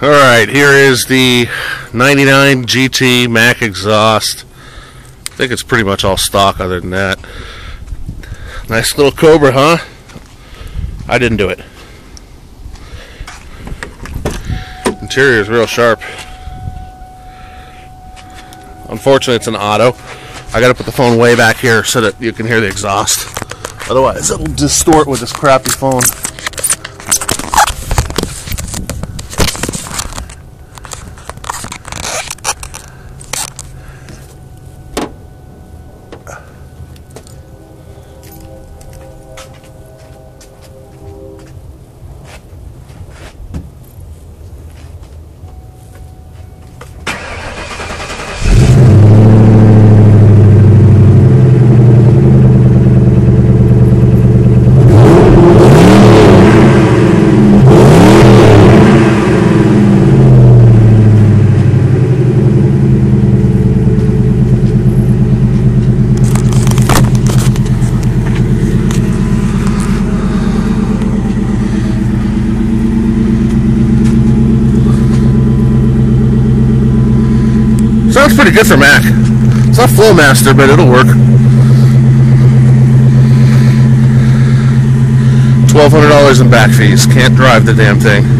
Alright, here is the 99 GT Mac exhaust. I think it's pretty much all stock other than that. Nice little Cobra, huh? I didn't do it. Interior is real sharp. Unfortunately, it's an auto. I gotta put the phone way back here so that you can hear the exhaust. Otherwise, it'll distort with this crappy phone. Sounds pretty good for Mac. It's not Flowmaster, but it'll work. $1,200 in back fees. Can't drive the damn thing.